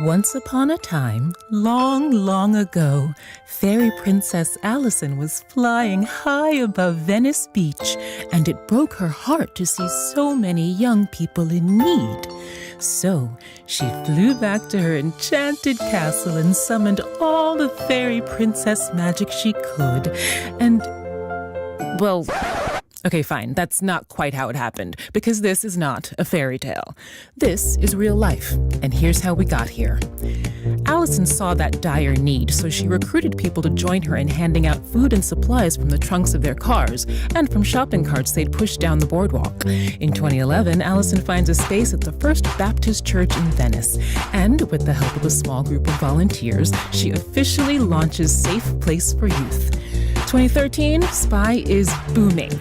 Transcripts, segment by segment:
Once upon a time, long, long ago, fairy princess Allison was flying high above Venice Beach, and it broke her heart to see so many young people in need. So she flew back to her enchanted castle and summoned all the fairy princess magic she could. And, well, okay, fine, that's not quite how it happened, because this is not a fairy tale. This is real life, and here's how we got here. Allison saw that dire need, so she recruited people to join her in handing out food and supplies from the trunks of their cars and from shopping carts they'd pushed down the boardwalk. In 2011, Allison finds a space at the First Baptist Church in Venice, and with the help of a small group of volunteers, she officially launches Safe Place for Youth. 2013, SPY is booming.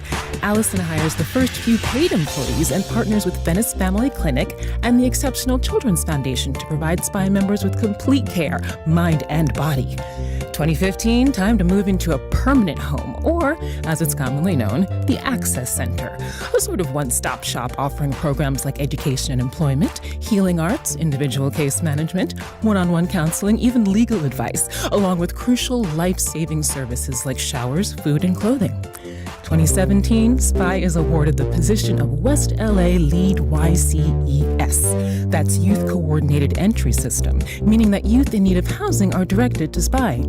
Allison hires the first few paid employees and partners with Venice Family Clinic and the Exceptional Children's Foundation to provide SPY members with complete care, mind and body. 2015, time to move into a permanent home, or, as it's commonly known, the Access Center, a sort of one-stop shop offering programs like education and employment, healing arts, individual case management, one-on-one counseling, even legal advice, along with crucial life-saving services like showers, food, and clothing. 2017, SPY is awarded the position of West LA Lead YCES. That's Youth Coordinated Entry System, meaning that youth in need of housing are directed to SPY.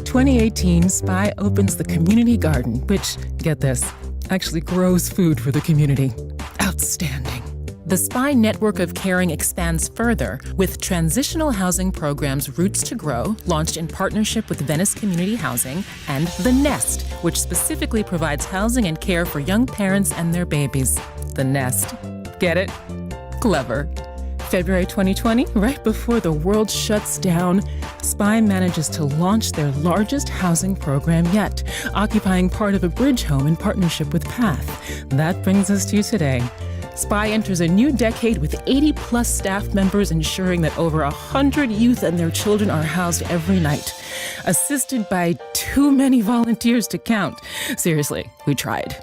2018, SPY opens the Community Garden, which, get this, actually grows food for the community. Outstanding. The SPY network of caring expands further with transitional housing programs Roots to Grow, launched in partnership with Venice Community Housing, and The Nest, which specifically provides housing and care for young parents and their babies. The Nest. Get it? Clever. February 2020, right before the world shuts down, SPY manages to launch their largest housing program yet, occupying part of a bridge home in partnership with PATH. That brings us to today. SPY enters a new decade with 80-plus staff members ensuring that over 100 youth and their children are housed every night, assisted by too many volunteers to count. Seriously, we tried.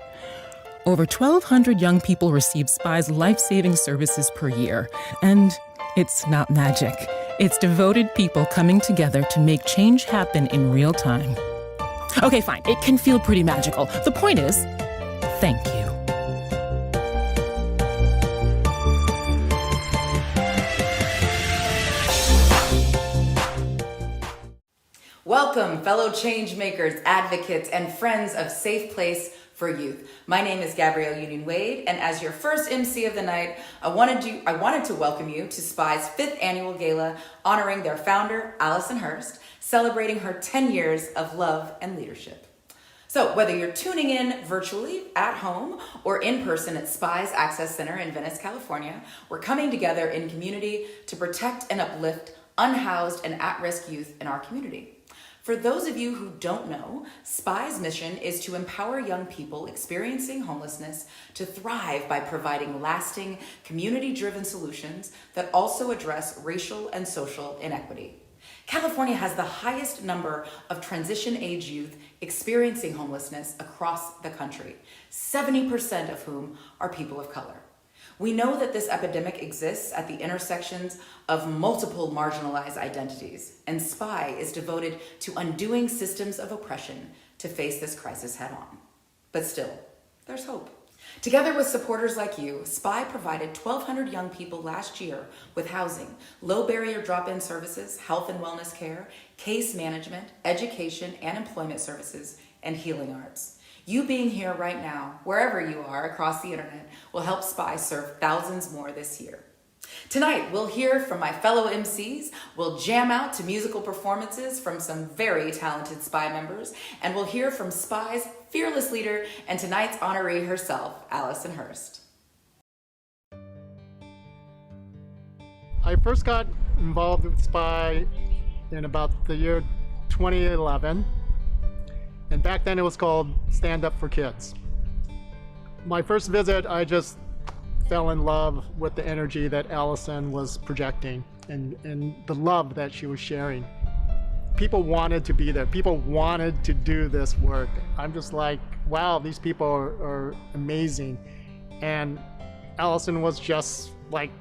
Over 1,200 young people receive SPY's life-saving services per year, and it's not magic. It's devoted people coming together to make change happen in real time. Okay, fine, it can feel pretty magical. The point is, thank you. Welcome, fellow change makers, advocates, and friends of Safe Place for Youth. My name is Gabrielle Union Wade, and as your first MC of the night, I wanted to welcome you to SPY's 5th annual gala honoring their founder, Alison Hurst, celebrating her 10 years of love and leadership. So whether you're tuning in virtually at home or in person at SPY's Access Center in Venice, California, we're coming together in community to protect and uplift unhoused and at-risk youth in our community. For those of you who don't know, SPY's mission is to empower young people experiencing homelessness to thrive by providing lasting, community-driven solutions that also address racial and social inequity. California has the highest number of transition-age youth experiencing homelessness across the country, 70% of whom are people of color. We know that this epidemic exists at the intersections of multiple marginalized identities, and SPY is devoted to undoing systems of oppression to face this crisis head on. But still, there's hope. Together with supporters like you, SPY provided 1,200 young people last year with housing, low barrier drop-in services, health and wellness care, case management, education and employment services, and healing arts. You being here right now, wherever you are across the internet, will help SPY serve thousands more this year. Tonight, we'll hear from my fellow MCs, we'll jam out to musical performances from some very talented SPY members, and we'll hear from SPY's fearless leader and tonight's honoree herself, Alison Hurst. I first got involved with SPY in about the year 2011. And back then it was called Stand Up for Kids. My first visit, I just fell in love with the energy that Allison was projecting and the love that she was sharing. People wanted to be there. People wanted to do this work. I'm just like, wow, these people are amazing. And Allison was just like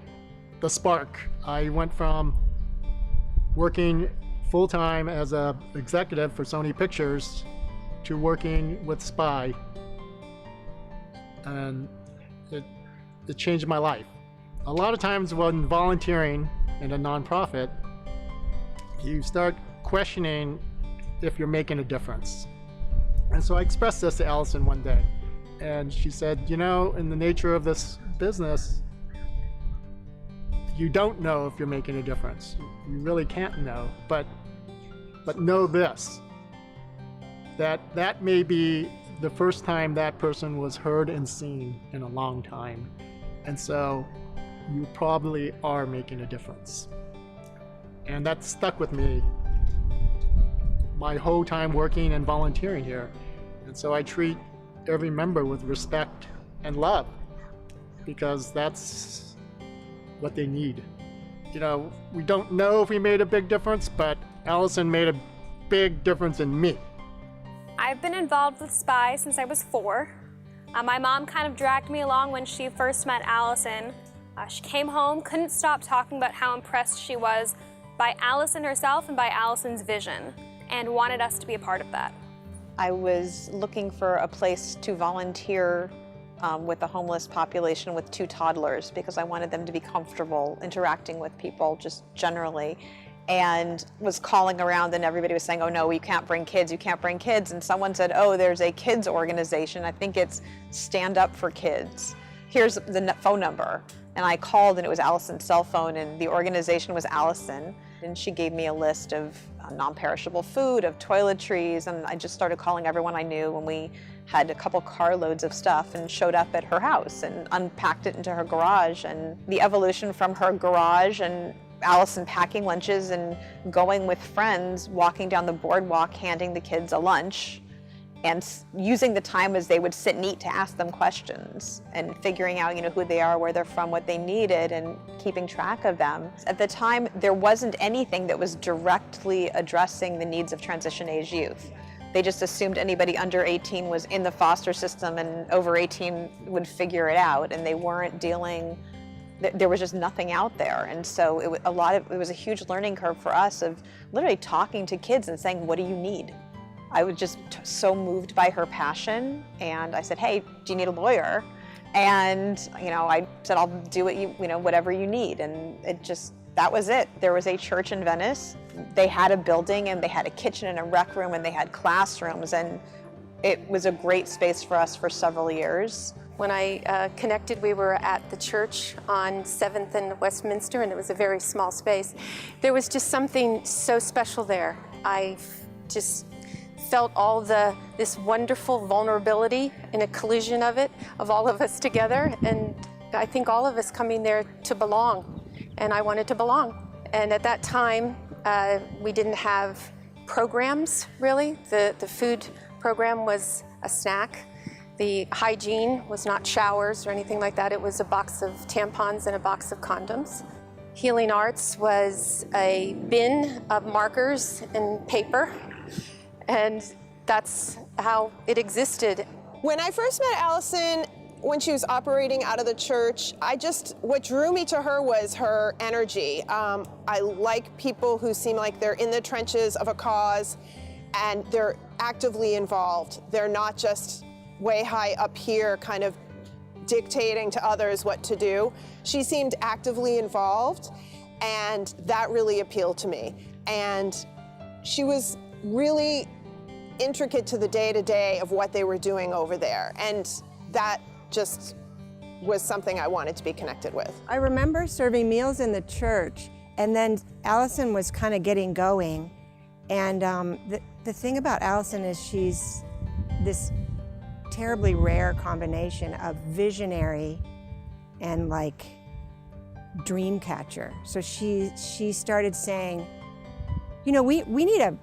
the spark. I went from working full-time as an executive for Sony Pictures to working with SPY. And it changed my life. A lot of times when volunteering in a nonprofit, you start questioning if you're making a difference. And so I expressed this to Allison one day, and she said, you know, in the nature of this business, you don't know if you're making a difference. You really can't know, but know this, that may be the first time that person was heard and seen in a long time. And so you probably are making a difference. And that stuck with me my whole time working and volunteering here. And so I treat every member with respect and love, because that's what they need. You know, we don't know if we made a big difference, but Allison made a big difference in me. I've been involved with SPY since I was 4. My mom kind of dragged me along when she first met Allison. She came home, couldn't stop talking about how impressed she was by Allison herself and by Allison's vision, and wanted us to be a part of that. I was looking for a place to volunteer with the homeless population with 2 toddlers, because I wanted them to be comfortable interacting with people just generally, and was calling around, and everybody was saying, oh no, you can't bring kids, you can't bring kids. And someone said, oh, there's a kids organization, I think it's Stand Up for Kids. Here's the phone number. And I called, and it was Allison's cell phone, and the organization was Allison. And she gave me a list of non-perishable food, of toiletries, and I just started calling everyone I knew, and we had a couple carloads of stuff and showed up at her house and unpacked it into her garage. And the evolution from her garage and Allison packing lunches and going with friends, walking down the boardwalk, handing the kids a lunch, and using the time as they would sit and eat to ask them questions, and figuring out, you know, who they are, where they're from, what they needed, and keeping track of them. At the time, there wasn't anything that was directly addressing the needs of transition-age youth. They just assumed anybody under 18 was in the foster system, and over 18 would figure it out, and they weren't dealing. There was just nothing out there. And so it was a huge learning curve for us of literally talking to kids and saying, what do you need? I was just so moved by her passion, and I said, hey, do you need a lawyer? And you know, I said, I'll do what you know, whatever you need. And that was it. There was a church in Venice. They had a building, and they had a kitchen and a rec room, and they had classrooms, and it was a great space for us for several years. When I connected, we were at the church on 7th and Westminster, and it was a very small space. There was just something so special there. I just felt all this wonderful vulnerability in a collision of it, of all of us together, and I think all of us coming there to belong, and I wanted to belong. And at that time, we didn't have programs, really. The food program was a snack. The hygiene was not showers or anything like that. It was a box of tampons and a box of condoms. Healing Arts was a bin of markers and paper, and that's how it existed. When I first met Allison, when she was operating out of the church, what drew me to her was her energy. I like people who seem like they're in the trenches of a cause, and they're actively involved. They're not just way high up here kind of dictating to others what to do. She seemed actively involved, and that really appealed to me. And she was really intricate to the day-to-day of what they were doing over there, and that just was something I wanted to be connected with. I remember serving meals in the church, and then Allison was kind of getting going. And the thing about Allison is she's this terribly rare combination of visionary and like dream catcher. So she started saying, you know, we need an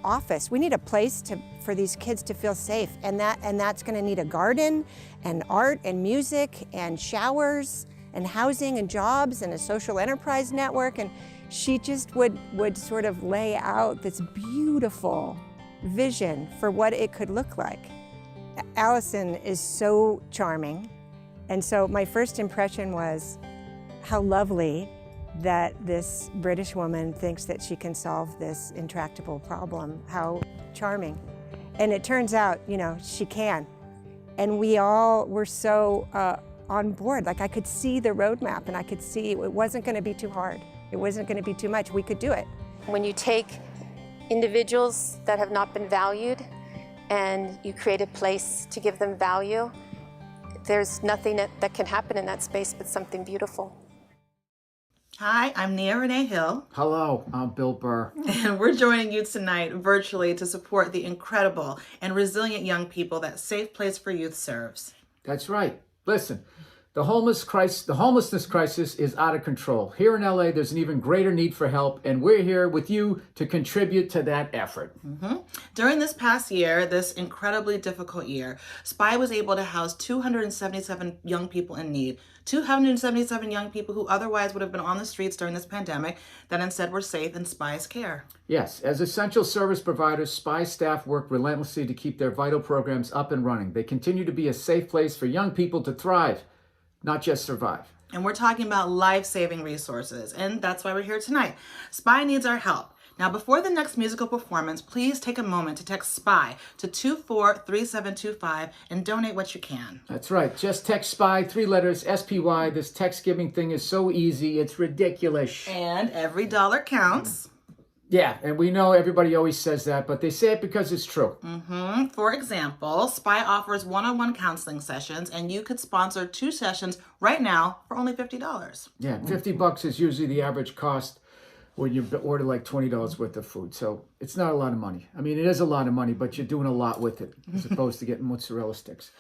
office. We need a place for these kids to feel safe, and that's going to need a garden and art and music and showers and housing and jobs and a social enterprise network. And she just would sort of lay out this beautiful vision for what it could look like. Allison is so charming, and so my first impression was how lovely that this British woman thinks that she can solve this intractable problem. How charming. And it turns out, you know, she can. And we all were so on board. Like, I could see the roadmap, and I could see it wasn't going to be too hard. It wasn't going to be too much. We could do it. When you take individuals that have not been valued and you create a place to give them value, there's nothing that can happen in that space but something beautiful. Hi, I'm Nia Renee Hill. Hello, I'm Bill Burr. And we're joining you tonight virtually to support the incredible and resilient young people that Safe Place for Youth serves. That's right. Listen, the homelessness crisis is out of control. Here in LA, there's an even greater need for help, and we're here with you to contribute to that effort. During this past year, this incredibly difficult year, SPY was able to house 277 young people in need. 277 young people who otherwise would have been on the streets during this pandemic that instead were safe in SPY's care. Yes, as essential service providers, SPY staff work relentlessly to keep their vital programs up and running. They continue to be a safe place for young people to thrive, not just survive. And we're talking about life-saving resources, and that's why we're here tonight. SPY needs our help. Now, before the next musical performance, please take a moment to text SPY to 243725 and donate what you can. That's right. Just text SPY, 3 letters, SPY. This text giving thing is so easy, it's ridiculous. And every dollar counts. Yeah, and we know everybody always says that, but they say it because it's true. For example, SPY offers one-on-one counseling sessions, and you could sponsor 2 sessions right now for only $50. Yeah, $50 is usually the average cost when you order like $20 worth of food. So it's not a lot of money. I mean, it is a lot of money, but you're doing a lot with it as opposed to getting mozzarella sticks.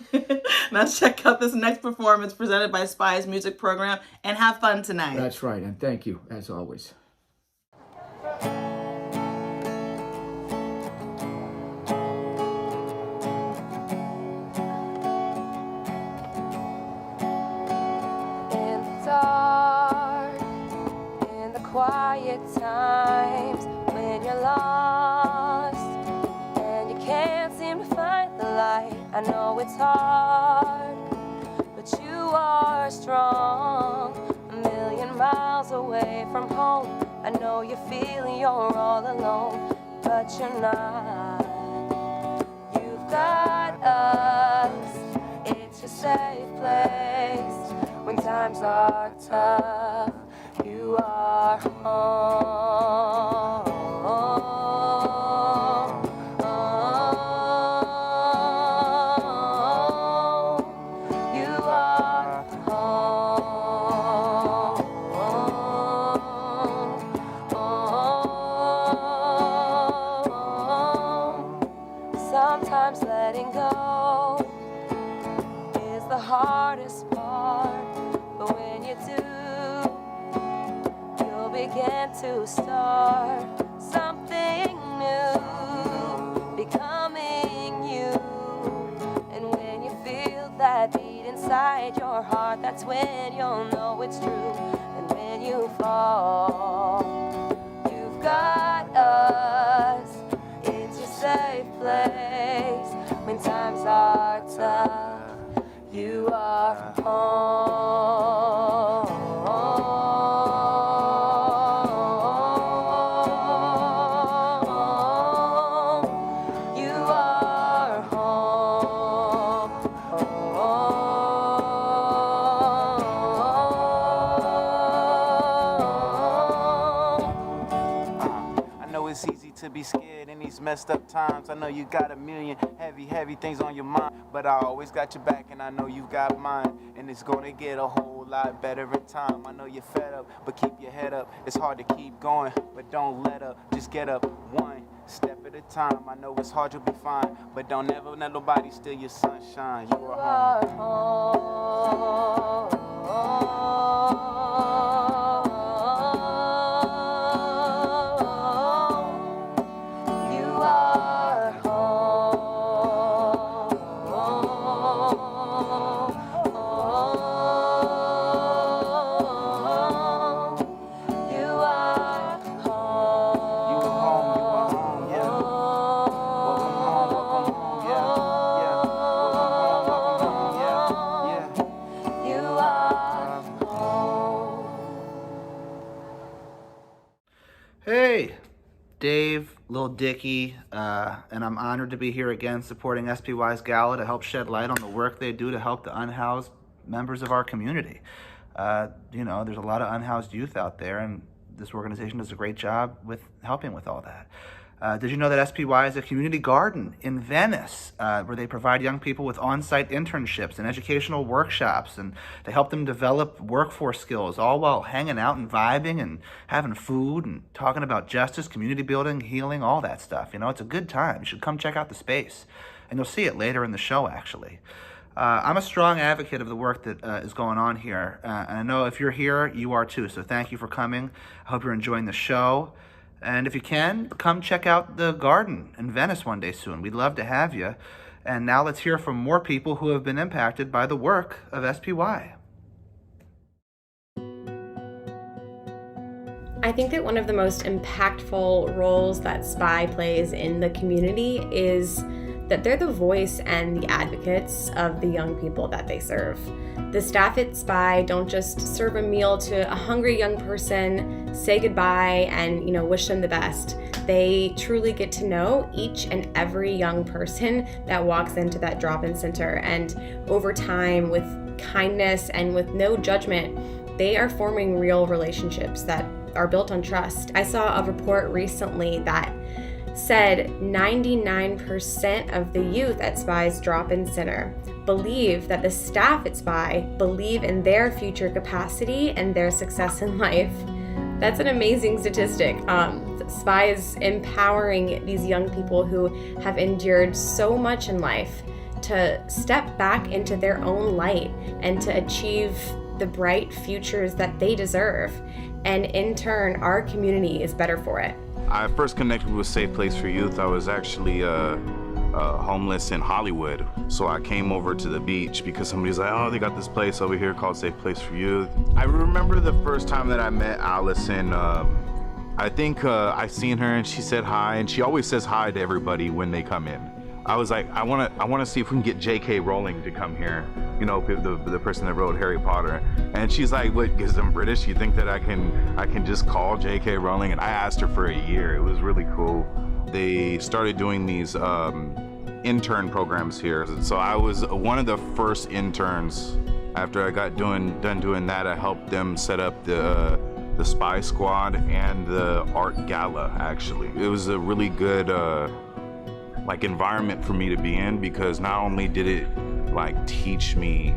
Now check out this next performance presented by SPY's music program and have fun tonight. That's right, and thank you, as always. Quiet times when you're lost and you can't seem to find the light. I know it's hard, but you are strong. A million miles away from home, I know you feel you're all alone, but you're not. You've got us, it's your safe place when times are tough. You are home. You are home. Sometimes letting go is the hardest part, but when you do, begin to start something new, becoming you. And when you feel that beat inside your heart, that's when you'll know it's true. And when you fall, you've got us. It's your safe place when times are tough. You are home. To be scared in these messed up times. I know you got a million heavy things on your mind, but I always got your back, and I know you got mine, and it's gonna get a whole lot better in time. I know you're fed up, but keep your head up. It's hard to keep going, but don't let up. Just get up one step at a time. I know it's hard, you'll be fine, but don't ever let nobody steal your sunshine. You are home. Dave, Lil Dicky, and I'm honored to be here again supporting SPY's Gala to help shed light on the work they do to help the unhoused members of our community. You know, there's a lot of unhoused youth out there, and this organization does a great job with helping with all that. Did you know that SPY is a community garden in Venice, where they provide young people with on-site internships and educational workshops, and they help them develop workforce skills, all while hanging out and vibing and having food and talking about justice, community building, healing, all that stuff. You know, it's a good time. You should come check out the space, and you'll see it later in the show, actually. I'm a strong advocate of the work that is going on here, and I know if you're here, you are too, so thank you for coming. I hope you're enjoying the show. And if you can, come check out the garden in Venice one day soon. We'd love to have you. And now let's hear from more people who have been impacted by the work of SPY. I think that one of the most impactful roles that SPY plays in the community is that they're the voice and the advocates of the young people that they serve. The staff at SPY don't just serve a meal to a hungry young person, say goodbye, and wish them the best. They truly get to know each and every young person that walks into that drop-in center, and over time, with kindness and with no judgment, they are forming real relationships that are built on trust. I saw a report recently that said 99% of the youth at SPY's drop-in center believe that the staff at SPY believe in their future capacity and their success in life. That's an amazing statistic. SPY is empowering these young people who have endured so much in life to step back into their own light and to achieve the bright futures that they deserve. And in turn, our community is better for it. I first connected with Safe Place for Youth. I was actually homeless in Hollywood. So I came over to the beach because somebody's like, oh, they got this place over here called Safe Place for Youth. I remember the first time that I met Allison. I think I seen her and she said hi, and she always says hi to everybody when they come in. I was like, I wanna see if we can get J.K. Rowling to come here, the person that wrote Harry Potter. And she's like, what, because I'm British, you think that I can just call J.K. Rowling? And I asked her for a year. It was really cool. They started doing these intern programs here. So I was one of the first interns. After I got done doing that, I helped them set up the Spy Squad and the Art Gala, actually. It was a really good environment for me to be in, because not only did it teach me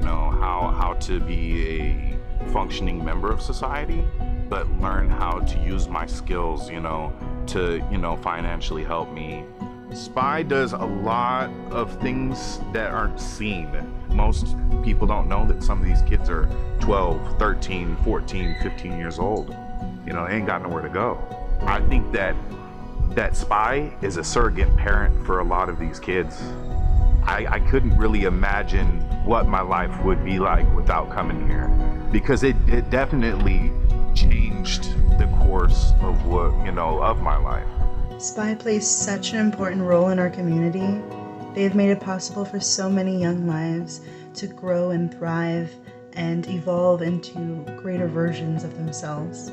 how to be a functioning member of society, but learn how to use my skills to financially help me. SPY does a lot of things that aren't seen. Most people don't know that some of these kids are 12, 13, 14, 15 years old. They ain't got nowhere to go. I think that SPY is a surrogate parent for a lot of these kids. I couldn't really imagine what my life would be like without coming here, because it definitely changed the course of of my life. SPY plays such an important role in our community. They have made it possible for so many young lives to grow and thrive and evolve into greater versions of themselves.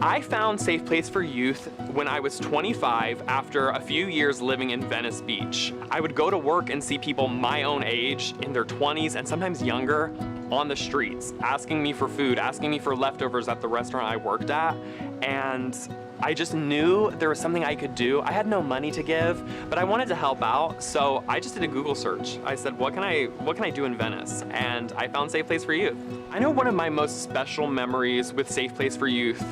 I found Safe Place for Youth when I was 25 after a few years living in Venice Beach. I would go to work and see people my own age, in their 20s and sometimes younger, on the streets, asking me for food, asking me for leftovers at the restaurant I worked at, and I just knew there was something I could do. I had no money to give, but I wanted to help out, so I just did a Google search. I said, what can I do in Venice? And I found Safe Place for Youth. I know one of my most special memories with Safe Place for Youth,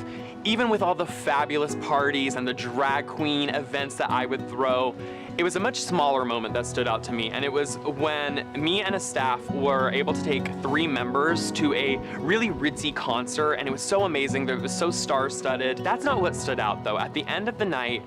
even with all the fabulous parties and the drag queen events that I would throw, it was a much smaller moment that stood out to me, and it was when me and a staff were able to take 3 members to a really ritzy concert, and it was so amazing, it was so star-studded. That's not what stood out though. At the end of the night,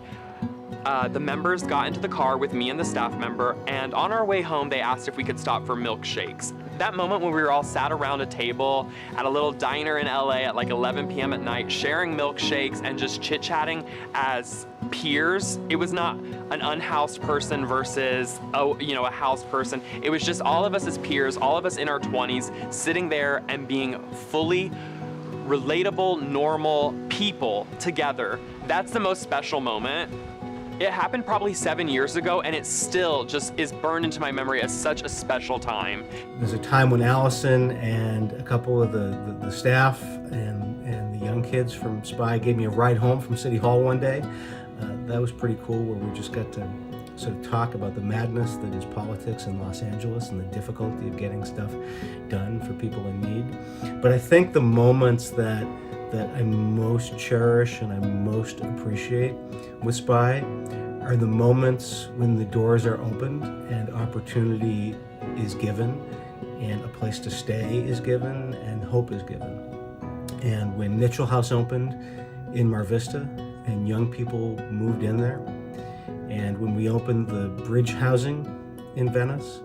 the members got into the car with me and the staff member, and on our way home they asked if we could stop for milkshakes. That moment when we were all sat around a table at a little diner in LA at 11 p.m. at night, sharing milkshakes and just chit-chatting as peers. It was not an unhoused person versus a housed person. It was just all of us as peers, all of us in our 20s, sitting there and being fully relatable, normal people together, That's the most special moment. It happened probably 7 years ago, and it still just is burned into my memory as such a special time. There's a time when Allison and a couple of the staff and the young kids from SPY gave me a ride home from City Hall one day. That was pretty cool, where we just got to sort of talk about the madness that is politics in Los Angeles and the difficulty of getting stuff done for people in need. But I think the moments that I most cherish and I most appreciate with SPY are the moments when the doors are opened and opportunity is given and a place to stay is given and hope is given. And when Mitchell House opened in Mar Vista and young people moved in there, and when we opened the Bridge housing in Venice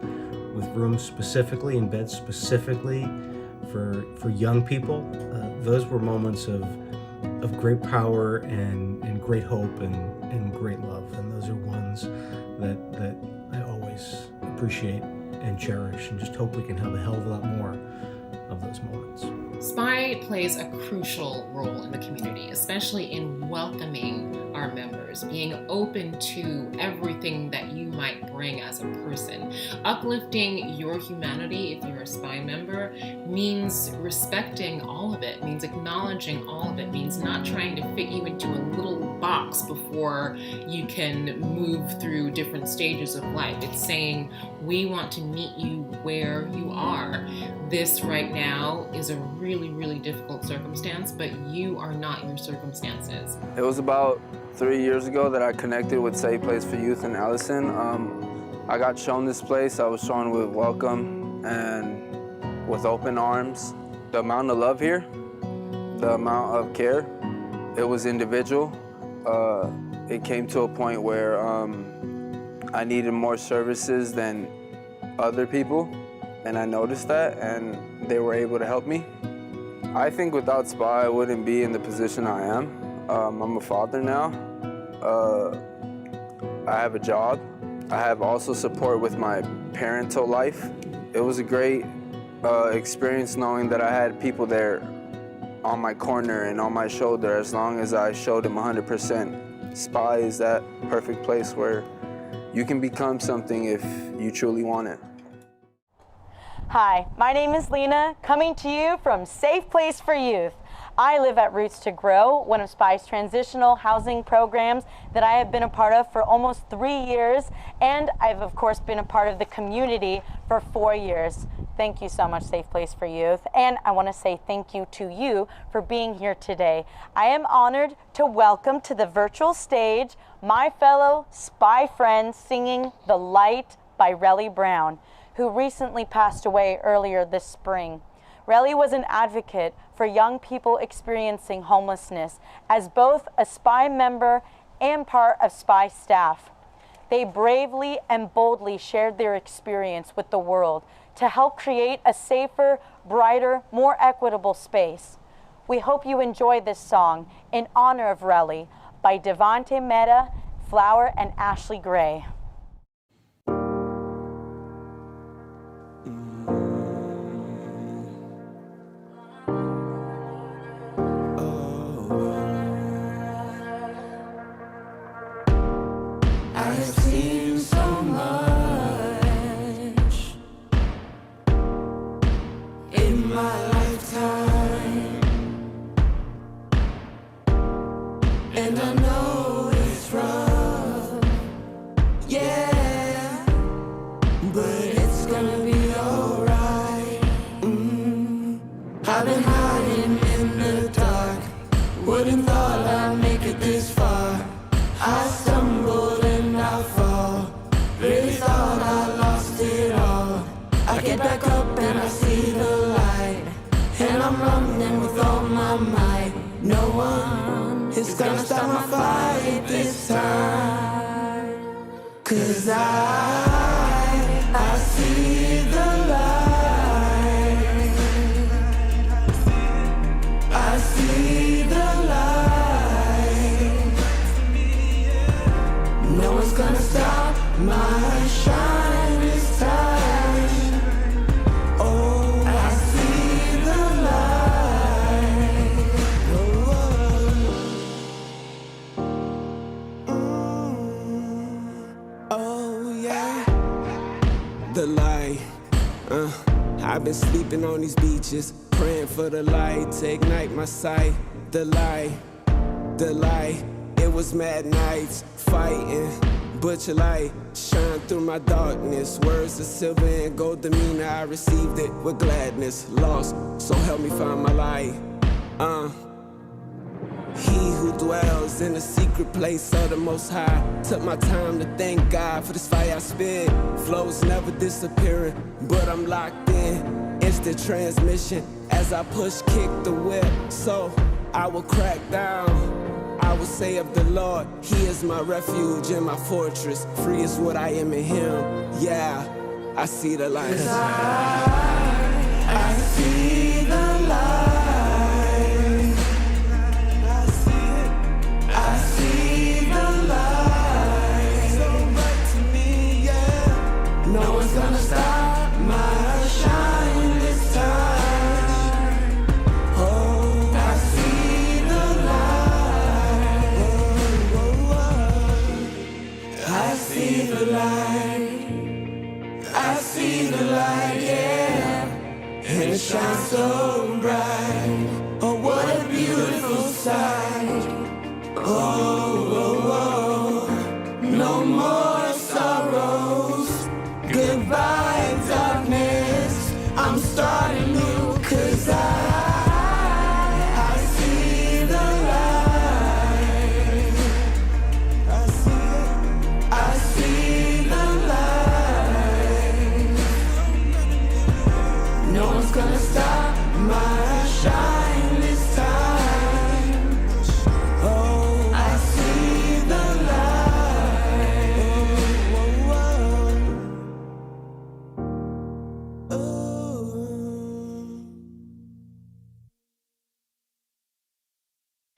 with rooms specifically and beds specifically for young people, those were moments of great power and great hope and great love. And those are ones that I always appreciate and cherish, and just hope we can have a hell of a lot more of those moments. SPY plays a crucial role in the community, especially in welcoming our members, being open to everything that you might bring as a person. Uplifting your humanity, if you're a SPY member, means respecting all of it, means acknowledging all of it, means not trying to fit you into a little box before you can move through different stages of life. It's saying, we want to meet you where you are. This right now is a really, really difficult circumstance, but you are not your circumstances. It was about 3 years ago that I connected with Safe Place for Youth in Allison. I got shown this place. I was shown with welcome and with open arms. The amount of love here, the amount of care, it was individual. It came to a point where I needed more services than other people, and I noticed that, and they were able to help me. I think without SPY, I wouldn't be in the position I am. I'm a father now. I have a job. I have also support with my parental life. It was a great experience knowing that I had people there on my corner and on my shoulder as long as I showed them 100%. SPY is that perfect place where you can become something if you truly want it. Hi, my name is Lena, coming to you from Safe Place for Youth. I live at Roots to Grow, one of SPY's transitional housing programs that I have been a part of for almost 3 years, and I've of course been a part of the community for 4 years. Thank you so much, Safe Place for Youth, and I want to say thank you to you for being here today. I am honored to welcome to the virtual stage my fellow SPY friends singing The Light by Relly Brown, who recently passed away earlier this spring. Relly was an advocate for young people experiencing homelessness as both a SPY member and part of SPY staff. They bravely and boldly shared their experience with the world to help create a safer, brighter, more equitable space. We hope you enjoy this song in honor of Relly by Devonte Mehta, Flower, and Ashley Gray. yeah. The light, I've been sleeping on these beaches, praying for the light to ignite my sight. The light, it was mad nights, fighting, butcher light, shine through my darkness. Words of silver and gold demeanor, I received it with gladness. Lost, so help me find my light. He who dwells in the secret place of the Most High. Took my time to thank God for this fire I spit. Flows never disappearing, but I'm locked in. Instant transmission as I push, kick the whip. So I will crack down. I will say of the Lord, He is my refuge and my fortress. Free is what I am in Him. Yeah, I see the light. 'Cause I see the light. No one's gonna stop my shine this time. Oh, I see the light. I see the light. I see the light, yeah. And it shines so bright. Oh, what a beautiful sight. Oh, no more sorrows. Goodbye, darkness. I'm starting new, 'cause I see the light. I see the light. No one's gonna stop my shine this time. Oh, I see the light.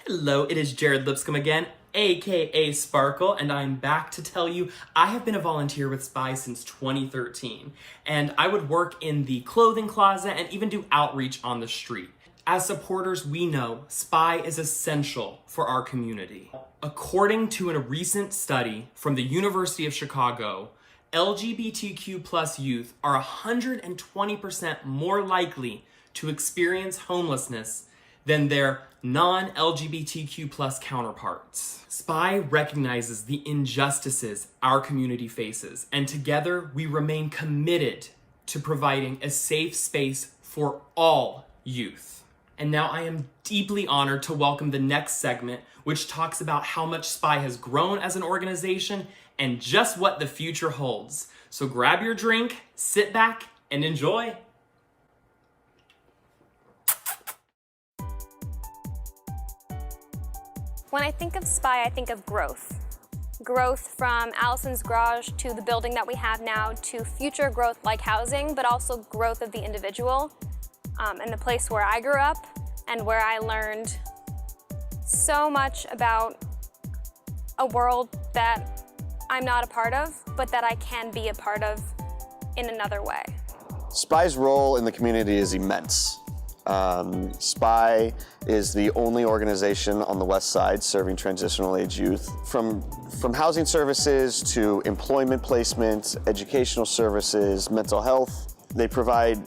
Hello, it is Jared Lipscomb again, aka Sparkle, and I'm back to tell you I have been a volunteer with SPY since 2013, and I would work in the clothing closet and even do outreach on the street. As supporters, we know SPY is essential for our community. According to a recent study from the University of Chicago, LGBTQ+ youth are 120% more likely to experience homelessness than their non-LGBTQ+ counterparts. SPY recognizes the injustices our community faces, and together we remain committed to providing a safe space for all youth. And now I am deeply honored to welcome the next segment, which talks about how much SPY has grown as an organization and just what the future holds. So grab your drink, sit back, and enjoy. When I think of SPY, I think of growth. Growth from Allison's garage to the building that we have now to future growth like housing, but also growth of the individual and the place where I grew up and where I learned so much about a world that I'm not a part of, but that I can be a part of in another way. SPY's role in the community is immense. SPY is the only organization on the West Side serving transitional age youth. From housing services to employment placement, educational services, mental health, they provide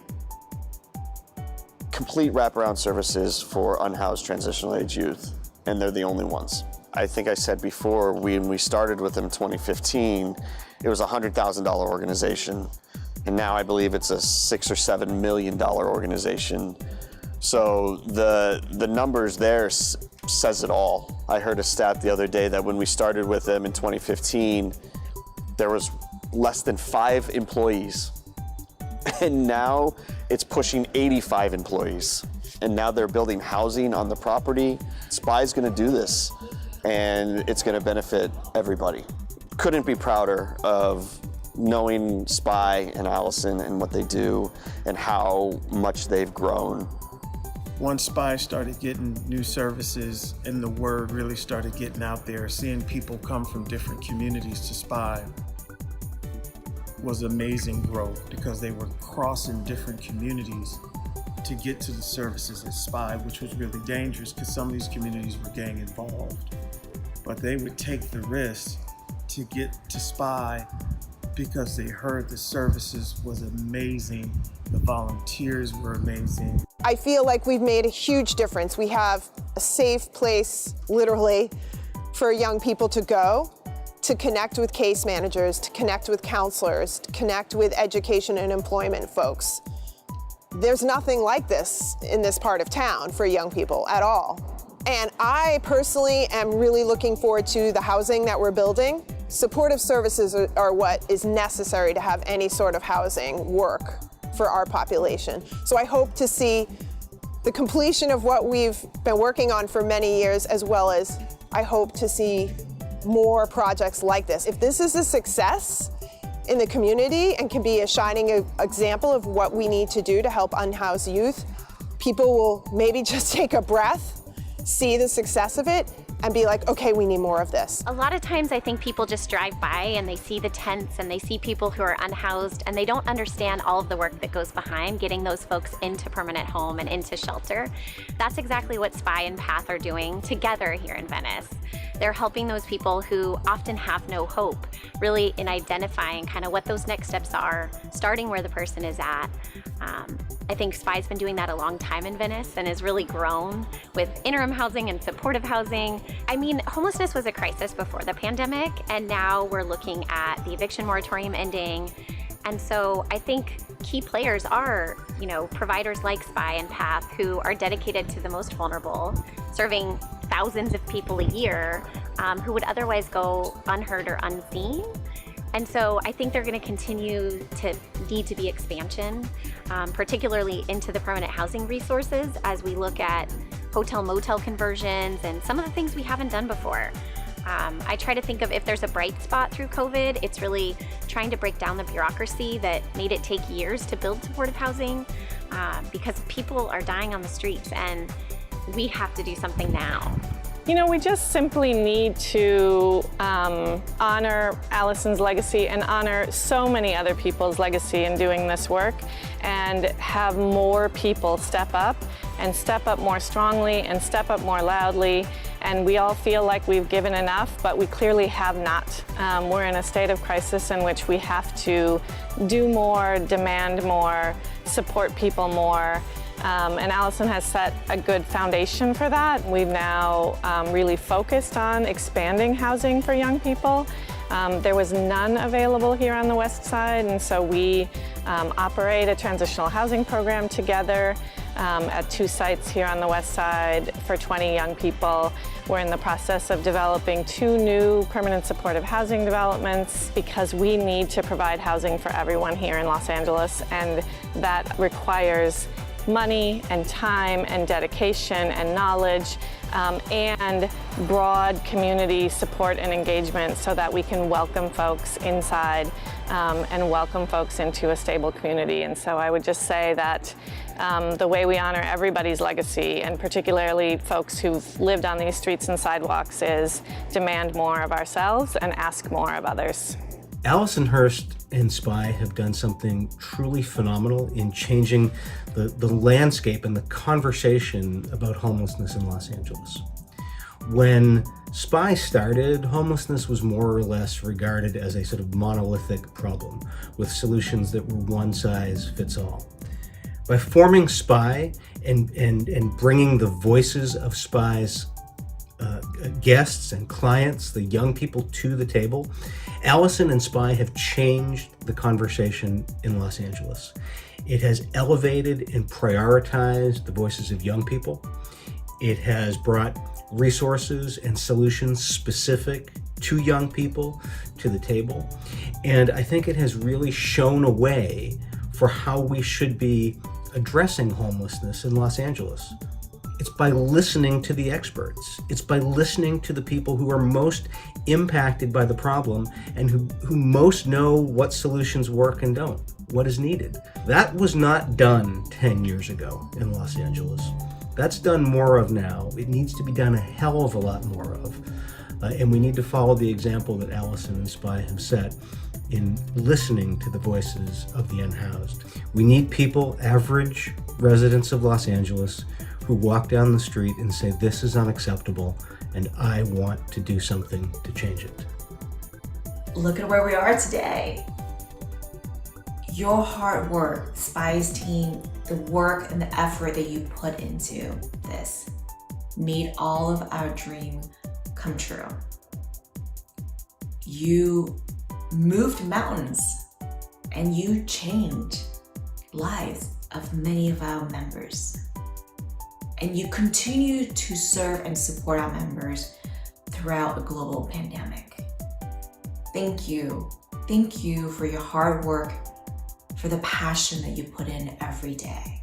complete wraparound services for unhoused transitional age youth, and they're the only ones. I think I said before, when we started with them in 2015, it was a $100,000 organization, and now I believe it's a $6 or $7 million organization. So the numbers there says it all. I heard a stat the other day that when we started with them in 2015, there was less than 5 employees. And now it's pushing 85 employees. And now they're building housing on the property. SPY's gonna do this, and it's gonna benefit everybody. Couldn't be prouder of knowing SPY and Allison and what they do and how much they've grown. Once SPY started getting new services and the word really started getting out there, seeing people come from different communities to SPY was amazing growth, because they were crossing different communities to get to the services at SPY, which was really dangerous because some of these communities were gang involved. But they would take the risk to get to SPY because they heard the services was amazing. The volunteers were amazing. I feel like we've made a huge difference. We have a safe place, literally, for young people to go, to connect with case managers, to connect with counselors, to connect with education and employment folks. There's nothing like this in this part of town for young people at all. And I personally am really looking forward to the housing that we're building. Supportive services are what is necessary to have any sort of housing work for our population. So I hope to see the completion of what we've been working on for many years, as well as I hope to see more projects like this. If this is a success in the community and can be a shining example of what we need to do to help unhoused youth, people will maybe just take a breath, see the success of it, and be like, okay, we need more of this. A lot of times I think people just drive by and they see the tents and they see people who are unhoused and they don't understand all of the work that goes behind getting those folks into permanent home and into shelter. That's exactly what SPY and PATH are doing together here in Venice. They're helping those people who often have no hope, really in identifying kind of what those next steps are, starting where the person is at. I think SPY's been doing that a long time in Venice and has really grown with interim housing and supportive housing. I mean, homelessness was a crisis before the pandemic, and now we're looking at the eviction moratorium ending. And so I think key players are, providers like SPY and PATH who are dedicated to the most vulnerable, serving thousands of people a year who would otherwise go unheard or unseen. And so I think they're going to continue to need to be expansion, particularly into the permanent housing resources as we look at hotel-motel conversions and some of the things we haven't done before. I try to think of if there's a bright spot through COVID, it's really trying to break down the bureaucracy that made it take years to build supportive housing because people are dying on the streets and we have to do something now. We just simply need to honor Allison's legacy and honor so many other people's legacy in doing this work and have more people step up more strongly and step up more loudly. And we all feel like we've given enough, but we clearly have not. We're in a state of crisis in which we have to do more, demand more, support people more. And Allison has set a good foundation for that. We've now really focused on expanding housing for young people. There was none available here on the West Side, and so we operate a transitional housing program together at 2 sites here on the West Side for 20 young people. We're in the process of developing 2 new permanent supportive housing developments because we need to provide housing for everyone here in Los Angeles, and that requires money and time and dedication and knowledge and broad community support and engagement so that we can welcome folks inside and welcome folks into a stable community. And so I would just say that the way we honor everybody's legacy, and particularly folks who've lived on these streets and sidewalks, is demand more of ourselves and ask more of others. Alison Hurst and SPY have done something truly phenomenal in changing the landscape and the conversation about homelessness in Los Angeles. When SPY started, homelessness was more or less regarded as a sort of monolithic problem with solutions that were one size fits all. By forming SPY and bringing the voices of SPY's guests and clients, the young people, to the table, Allison and SPY have changed the conversation in Los Angeles. It has elevated and prioritized the voices of young people. It has brought resources and solutions specific to young people to the table. And I think it has really shown a way for how we should be addressing homelessness in Los Angeles. It's by listening to the experts. It's by listening to the people who are most impacted by the problem and who most know what solutions work and don't, what is needed. That was not done 10 years ago in Los Angeles. That's done more of now. It needs to be done a hell of a lot more of. And we need to follow the example that Allison and SPY have set in listening to the voices of the unhoused. We need people, average residents of Los Angeles, who walk down the street and say, this is unacceptable, and I want to do something to change it. Look at where we are today. Your hard work, Spy's team, the work and the effort that you put into this made all of our dream come true. You moved mountains and you changed lives of many of our members. And you continue to serve and support our members throughout a global pandemic. Thank you. Thank you for your hard work, for the passion that you put in every day.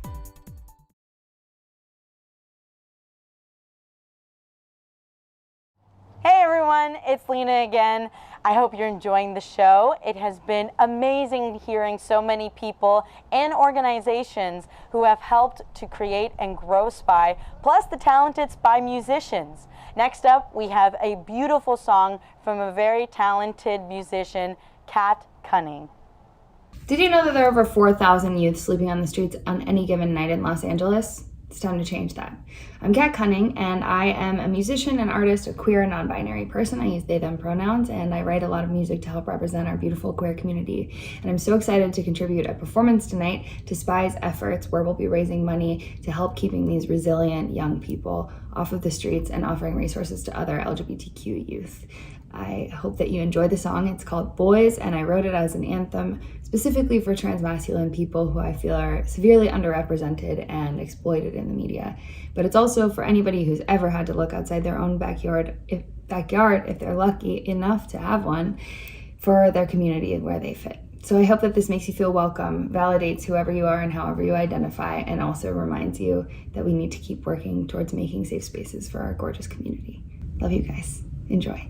Hey everyone, it's Lena again. I hope you're enjoying the show. It has been amazing hearing so many people and organizations who have helped to create and grow SPY, plus the talented SPY musicians. Next up, we have a beautiful song from a very talented musician, Kat Cunning. Did you know that there are over 4,000 youth sleeping on the streets on any given night in Los Angeles? It's time to change that. I'm Kat Cunning, and I am a musician and artist, a queer and non-binary person. I use they, them pronouns, and I write a lot of music to help represent our beautiful queer community. And I'm so excited to contribute a performance tonight to SPY's efforts, where we'll be raising money to help keeping these resilient young people off of the streets and offering resources to other LGBTQ youth. I hope that you enjoy the song. It's called Boys, and I wrote it as an anthem specifically for transmasculine people who I feel are severely underrepresented and exploited in the media. But it's also for anybody who's ever had to look outside their own backyard, if they're lucky enough to have one, for their community and where they fit. So I hope that this makes you feel welcome, validates whoever you are and however you identify, and also reminds you that we need to keep working towards making safe spaces for our gorgeous community. Love you guys. Enjoy.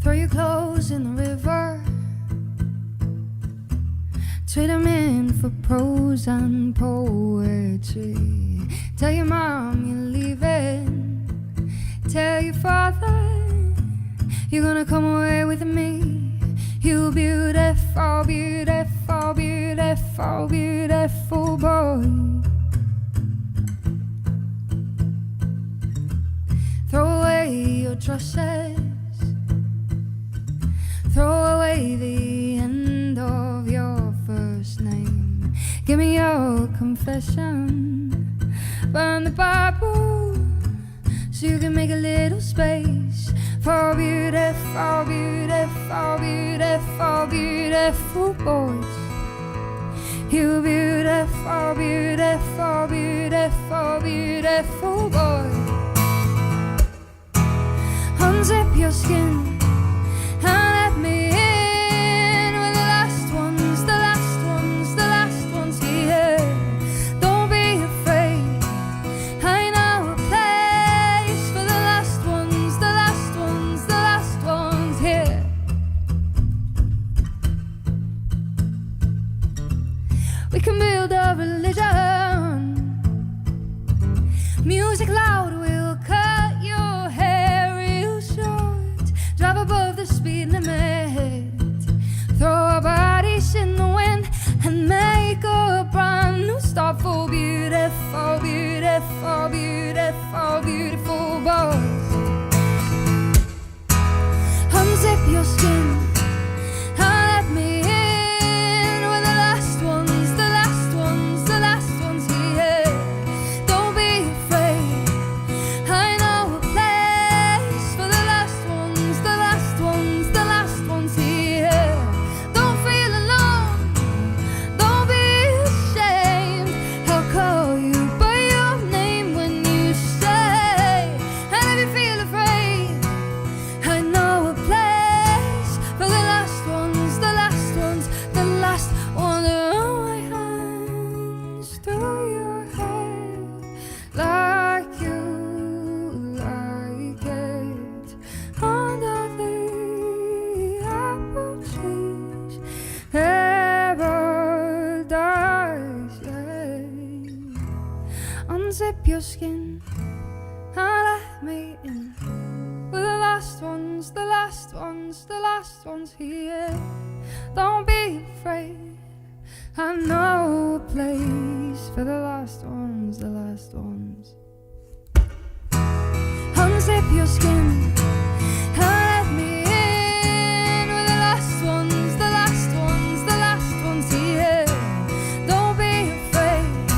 Throw your clothes in the river, trade them in for prose and poetry. Tell your mom you're leaving, tell your father you're gonna come away with me. You beautiful, beautiful, beautiful, beautiful boy. Throw away your dresses, throw away the end of your first name. Give me your confession, burn the Bible so you can make a little space for beautiful, beautiful, beautiful, beautiful boys. You beautiful, beautiful, beautiful, beautiful boy. Unzip your skin and let me in with the last ones, the last ones, the last ones here. Don't be afraid, I know a place for the last ones, the last ones, the last ones here. We can build a religion, music loud will cut your hair real short. Drive above the speed limit, throw our bodies in the wind and make a brand new start for beautiful, beautiful, beautiful, beautiful boys. Unzip your skin and let me in with the last ones, the last ones, the last ones here. Don't be afraid, I know a place for the last ones, the last ones, the last ones here. Don't feel alone, don't be ashamed. I'll call you by your name when you say last ones, the last ones, the last ones here. Don't be afraid, I know a place for the last ones, the last ones. Unzip your skin, let me in with the last ones, the last ones, the last ones here. Don't be afraid,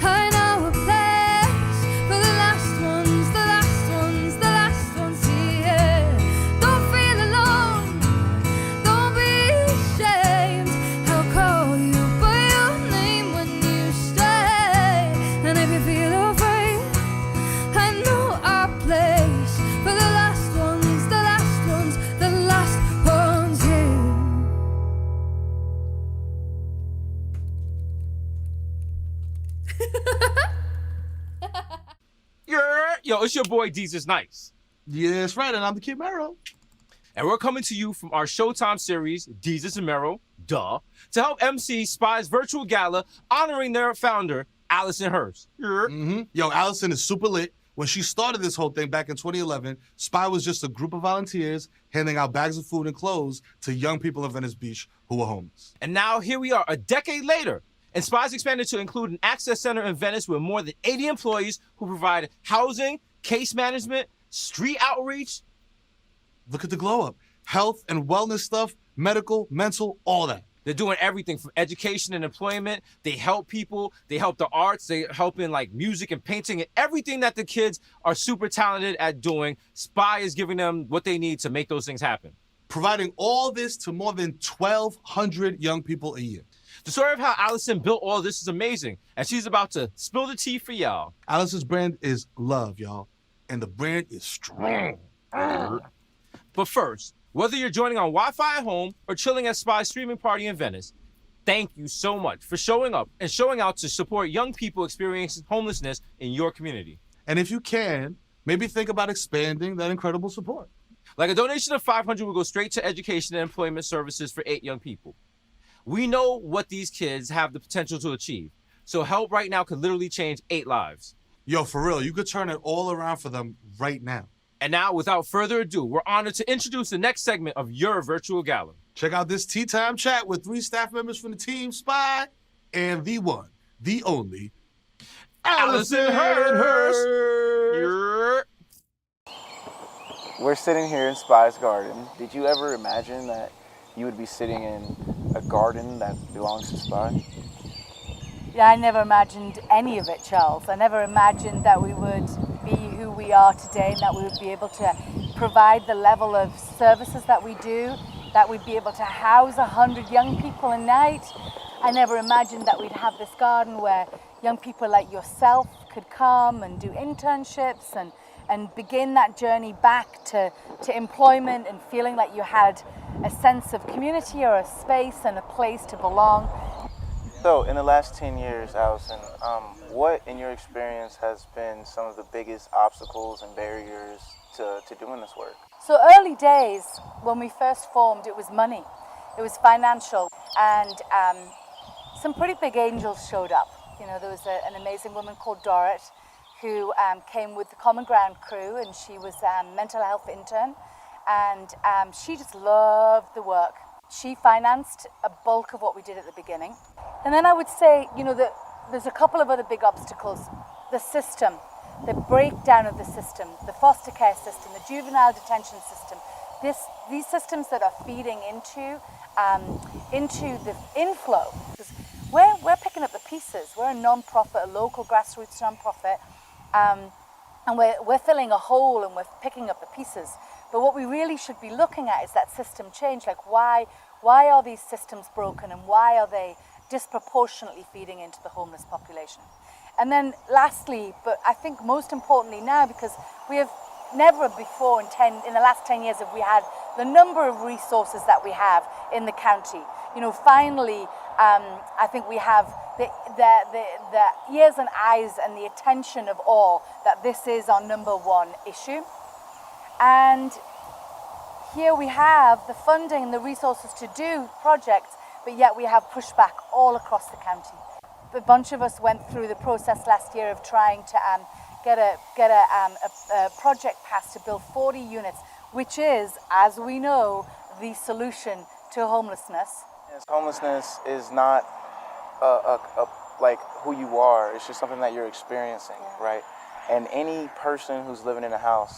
I know a place for the last ones, the last ones, the last ones here. Don't feel alone, don't be ashamed, I'll call you by your name when you stay. And if you feel afraid, I know our place for the last ones, the last ones, the last ones here. Yo, it's your boy Jesus Nice. Yeah, that's right, and I'm the Kid Mero. And we're coming to you from our Showtime series, Jesus and Mero, to help MC Spy's virtual gala honoring their founder, Alison Hurst. Yo, Allison is super lit. When she started this whole thing back in 2011, Spy was just a group of volunteers handing out bags of food and clothes to young people in Venice Beach who were homeless. And now here we are, a decade later, and Spy's expanded to include an access center in Venice with more than 80 employees who provide housing, case management, street outreach. Look at the glow up. Health and wellness stuff, medical, mental, all that. They're doing everything from education and employment. They help people. They help the arts. They help in like music and painting and everything that the kids are super talented at doing. Spy is giving them what they need to make those things happen. Providing all this to more than 1,200 young people a year. The story of how Allison built all this is amazing, and she's about to spill the tea for y'all. Allison's brand is love, y'all, and the brand is strong. But first, whether you're joining on Wi-Fi at home or chilling at Spy's streaming party in Venice, thank you so much for showing up and showing out to support young people experiencing homelessness in your community. And if you can, maybe think about expanding that incredible support. Like a donation of $500 will go straight to education and employment services for 8 young people. We know what these kids have the potential to achieve, so help right now could literally change 8 lives. Yo, for real, you could turn it all around for them right now. And now, without further ado, we're honored to introduce the next segment of your virtual gala. Check out this tea time chat with 3 staff members from the team Spy and the one, the only, Alison Hurst. We're sitting here in Spy's garden. Did you ever imagine that you would be sitting in a garden that belongs to Spy? Yeah, I never imagined any of it, Charles. I never imagined that we would be who we are today and that we would be able to provide the level of services that we do, that we'd be able to house 100 young people a night. I never imagined that we'd have this garden where young people like yourself could come and do internships and begin that journey back to employment and feeling like you had a sense of community or a space and a place to belong. So, in the last 10 years, Allison, what in your experience has been some of the biggest obstacles and barriers to doing this work? So early days, when we first formed, it was money. It was financial. And some pretty big angels showed up. You know, there was an amazing woman called Dorrit who came with the Common Ground crew, and she was a mental health intern. And she just loved the work. She financed a bulk of what we did at the beginning. And then I would say, you know, that there's a couple of other big obstacles. The system, the breakdown of the system, the foster care system, the juvenile detention system, these systems that are feeding into the inflow. Because we're picking up the pieces. We're a non-profit, a local grassroots non-profit, and we're filling a hole and we're picking up the pieces. But what we really should be looking at is that system change. Like why are these systems broken and why are they disproportionately feeding into the homeless population? And then lastly, but I think most importantly now, because we have never before in the last 10 years have we had the number of resources that we have in the county. You know, finally, I think we have the ears and eyes and the attention of all that this is our #1 issue. And here we have the funding and the resources to do projects, but yet we have pushback all across the county. A bunch of us went through the process last year of trying to get a project passed to build 40 units. which is, as we know, the solution to homelessness. Yes, homelessness is not like who you are. It's just something that you're experiencing, right? And any person who's living in a house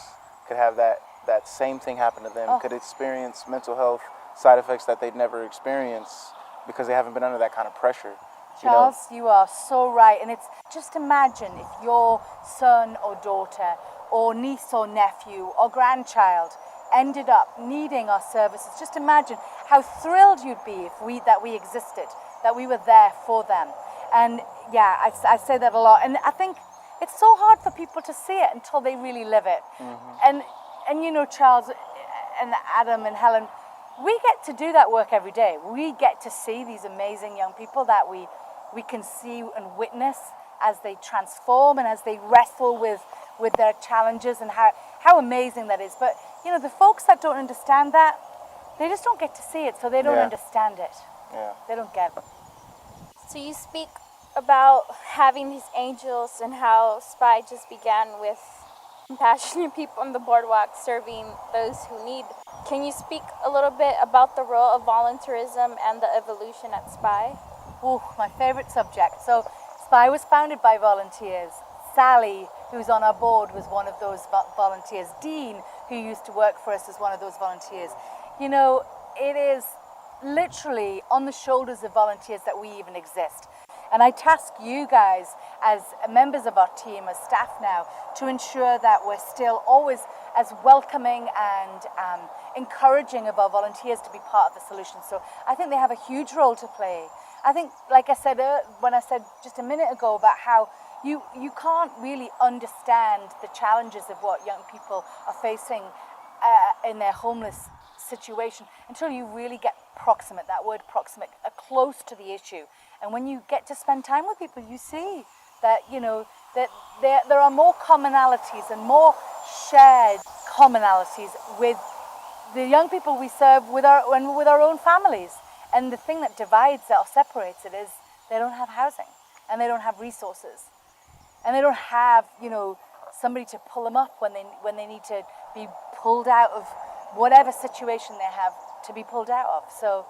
could have that same thing happen to them, could experience mental health side effects that they'd never experience because they haven't been under that kind of pressure. Charles, you are so right. And it's just imagine if your son or daughter or niece or nephew or grandchild ended up needing our services. Just imagine how thrilled you'd be if that we existed, that we were there for them. And yeah, I say that a lot. And I think it's so hard for people to see it until they really live it. And you know, Charles and Adam and Helen, we get to do that work every day. We get to see these amazing young people that we can see and witness as they transform and as they wrestle with their challenges, and how amazing that is. But you know, the folks that don't understand that, they just don't get to see it, so they don't understand it. They don't get it. So you speak about having these angels and how SPY just began with compassionate people on the boardwalk serving those who need. Can you speak a little bit about the role of volunteerism and the evolution at SPY? Oh, my favorite subject. So SPY was founded by volunteers. Sally, who's on our board, was one of those volunteers. Dean, who used to work for us, is one of those volunteers. You know, it is literally on the shoulders of volunteers that we even exist. And I task you guys as members of our team, as staff now, to ensure that we're still always as welcoming and encouraging of our volunteers to be part of the solution. So I think they have a huge role to play. I think, like I said when I said just a minute ago about how you can't really understand the challenges of what young people are facing in their homeless situation until you really get proximate, that word proximate, close to the issue. And when you get to spend time with people, you see that, you know, that there are more commonalities and more shared commonalities with the young people we serve with our own families. And the thing that divides it or separates it is they don't have housing, and they don't have resources, and they don't have, you know, somebody to pull them up when they need to be pulled out of whatever situation they have to be pulled out of. So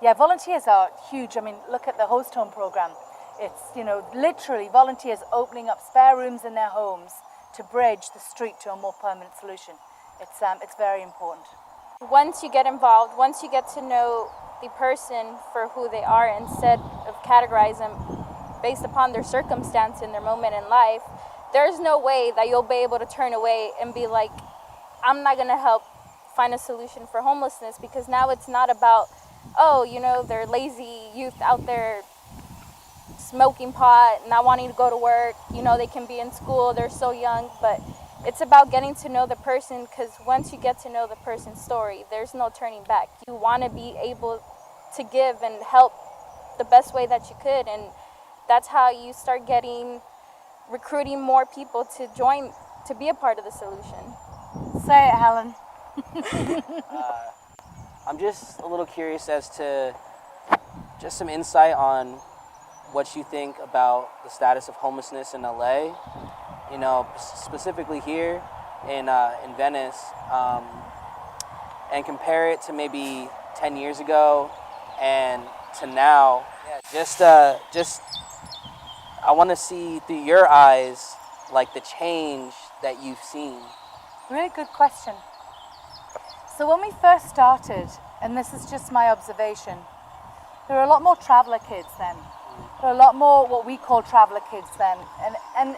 yeah, volunteers are huge. I mean, look at the host home program. It's, you know, literally volunteers opening up spare rooms in their homes to bridge the street to a more permanent solution. It's very important. Once you get involved, once you get to know the person for who they are instead of categorize them based upon their circumstance in their moment in life, there's no way that you'll be able to turn away and be like, I'm not going to help find a solution for homelessness, because now it's not about, oh, you know, they're lazy youth out there smoking pot, not wanting to go to work, you know, they can be in school, they're so young, but it's about getting to know the person, because once you get to know the person's story, there's no turning back. You want to be able to give and help the best way that you could, and that's how you start recruiting more people to join, to be a part of the solution. Say it, Helen. I'm just a little curious as to just some insight on what you think about the status of homelessness in LA, you know, specifically here in Venice, and compare it to maybe 10 years ago and to now. Yeah, just I want to see through your eyes, like, the change that you've seen. Really good question. So when we first started, and this is just my observation, there were a lot more traveller kids then. There were a lot more what we call traveller kids then, and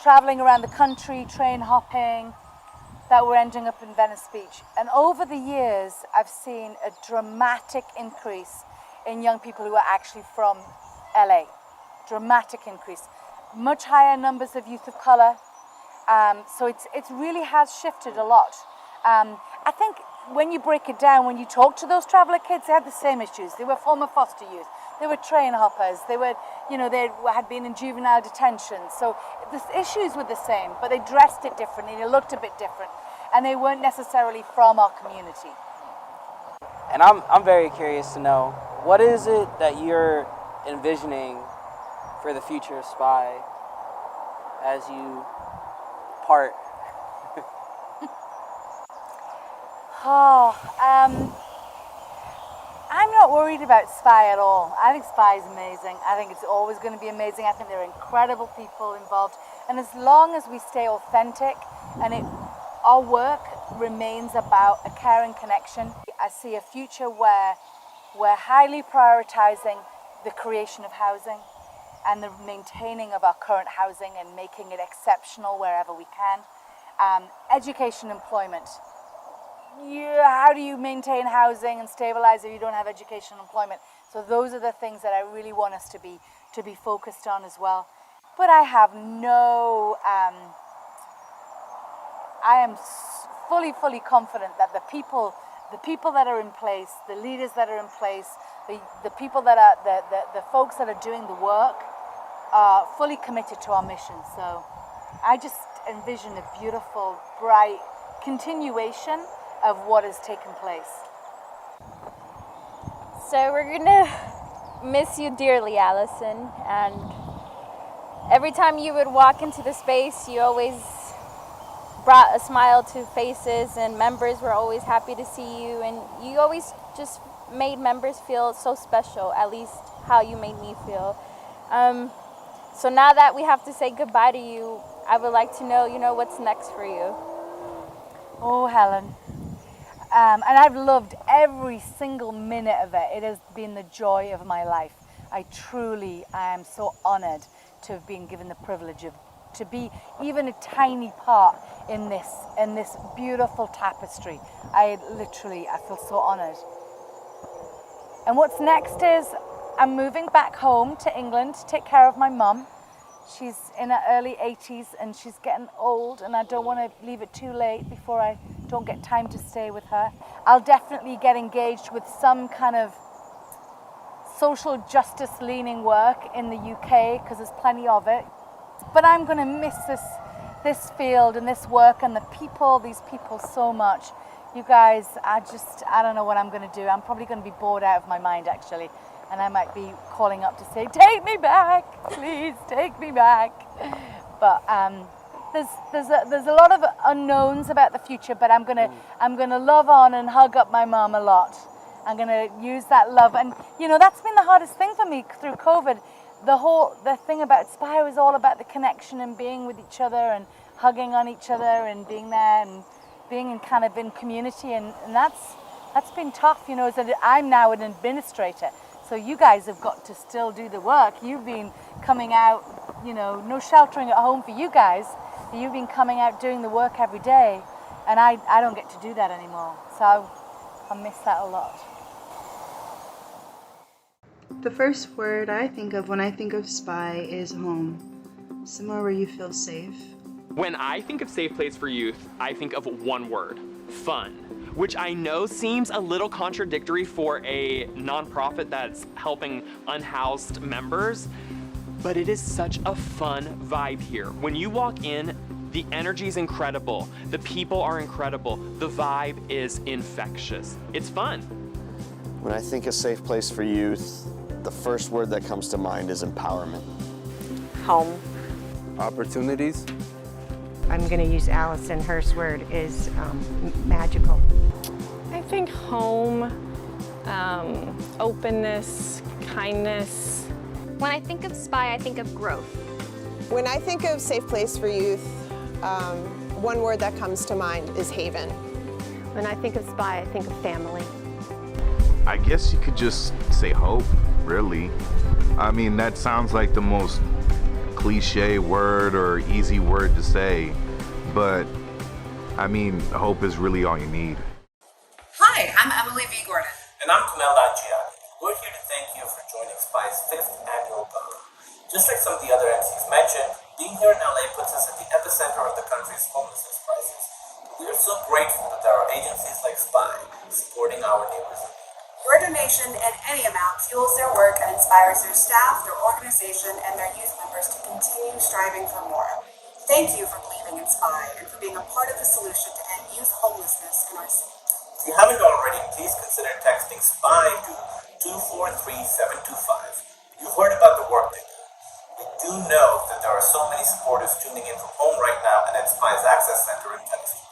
travelling around the country, train hopping, that were ending up in Venice Beach. And over the years, I've seen a dramatic increase in young people who are actually from LA. Dramatic increase. Much higher numbers of youth of colour. So it really has shifted a lot. I think when you break it down, when you talk to those traveller kids, they had the same issues. They were former foster youth. They were train hoppers. They were, you know, they had been in juvenile detention. So the issues were the same, but they dressed it differently. They looked a bit different, and they weren't necessarily from our community. And I'm very curious to know, what is it that you're envisioning for the future of SPY as you part? I'm not worried about SPY at all. I think SPY is amazing. I think it's always going to be amazing. I think there are incredible people involved. And as long as we stay authentic and our work remains about a caring connection, I see a future where we're highly prioritizing the creation of housing and the maintaining of our current housing and making it exceptional wherever we can. Education, employment. How do you maintain housing and stabilize if you don't have education and employment? So those are the things that I really want us to be focused on as well. But I have no, I am fully confident that the people that are in place, the leaders that are in place, the people that are, the folks that are doing the work are fully committed to our mission. So I just envision a beautiful, bright continuation of what has taken place. So we're gonna miss you dearly, Allison, and every time you would walk into the space, you always brought a smile to faces, and members were always happy to see you, and you always just made members feel so special, at least how you made me feel. So now that we have to say goodbye to you, I would like to know, what's next for you. Oh, Helen. And I've loved every single minute of it. It has been the joy of my life. I am so honored to have been given the privilege to be even a tiny part in this beautiful tapestry. I feel so honored. And what's next is I'm moving back home to England to take care of my mum. She's in her early 80s and she's getting old, and I don't want to leave it too late before I don't get time to stay with her. I'll definitely get engaged with some kind of social justice leaning work in the UK because there's plenty of it. But I'm going to miss this field and this work and these people so much. You guys, I don't know what I'm going to do. I'm probably going to be bored out of my mind, actually. And I might be calling up to say, take me back, please, take me back. But there's a lot of unknowns about the future, but I'm gonna love on and hug up my mom a lot. I'm gonna use that love, and that's been the hardest thing for me through COVID. The thing about SPY was all about the connection and being with each other and hugging on each other and being there and being in community, and that's been tough. I'm now an administrator. So you guys have got to still do the work. You've been coming out, no sheltering at home for you guys. You've been coming out doing the work every day. And I don't get to do that anymore. So I miss that a lot. The first word I think of when I think of SPY is home. Somewhere where you feel safe. When I think of Safe Place for Youth, I think of one word: fun. Which I know seems a little contradictory for a nonprofit that's helping unhoused members, but it is such a fun vibe here. When you walk in, the energy is incredible, the people are incredible, the vibe is infectious. It's fun. When I think of Safe Place for Youth, the first word that comes to mind is empowerment. Home. Opportunities. I'm going to use Alison Hurst's word is magical. I think home, openness, kindness. When I think of SPY, I think of growth. When I think of Safe Place for Youth, one word that comes to mind is haven. When I think of SPY, I think of family. I guess you could just say hope, really. I mean, that sounds like the most cliche word or easy word to say, but I mean, hope is really all you need. Hi, I'm Emily V. Gordon. And I'm Kunal Danjiani. We're here to thank you for joining SPY's 5th annual Gala. Just like some of the other MCs mentioned, being here in LA puts us at the epicenter of the country's homelessness crisis. We are so grateful that there are agencies like SPY supporting our neighbors. Your donation in any amount fuels their work and inspires their staff, their organization, and their youth members to continue striving for more. Thank you for believing in SPY and for being a part of the solution to end youth homelessness in our city. If you haven't already, please consider texting SPY to 243725. You've heard about the work they do. We do know that there are so many supporters tuning in from home right now and at SPY's Access Center in Tennessee.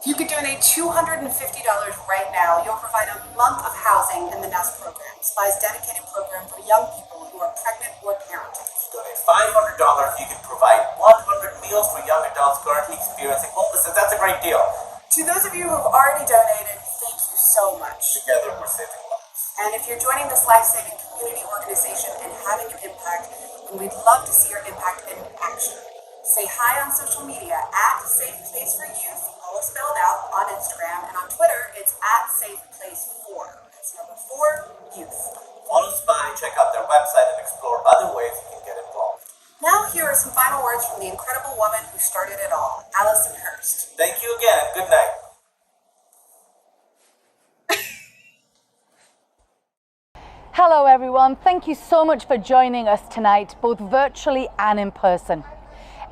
If you could donate $250 right now, you'll provide a month of housing in the NEST program, SPY's dedicated program for young people who are pregnant or parenting. If you donate $500, you can provide 100 meals for young adults currently experiencing homelessness. That's a great deal. To those of you who have already donated, thank you so much. Together, we're saving lives. And if you're joining this life-saving community organization and having an impact, then we'd love to see your impact in action. Say hi on social media at Safe Place for Youth, all spelled out, on Instagram, and on Twitter, it's at SafePlace4. That's number 4, youth. Follow SPY, check out their website, and explore other ways you can get involved. Now here are some final words from the incredible woman who started it all, Alison Hurst. Thank you again. Good night. Hello everyone, thank you so much for joining us tonight, both virtually and in person.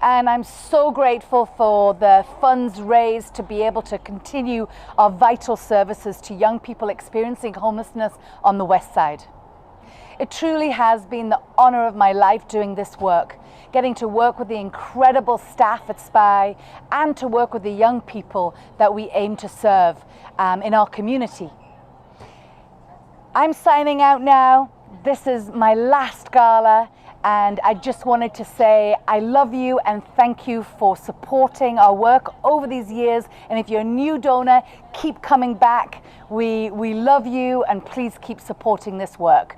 And I'm so grateful for the funds raised to be able to continue our vital services to young people experiencing homelessness on the West Side. It truly has been the honor of my life doing this work, getting to work with the incredible staff at SPY and to work with the young people that we aim to serve in our community. I'm signing out now. This is my last gala. And I just wanted to say I love you and thank you for supporting our work over these years. And if you're a new donor, keep coming back. We love you and please keep supporting this work.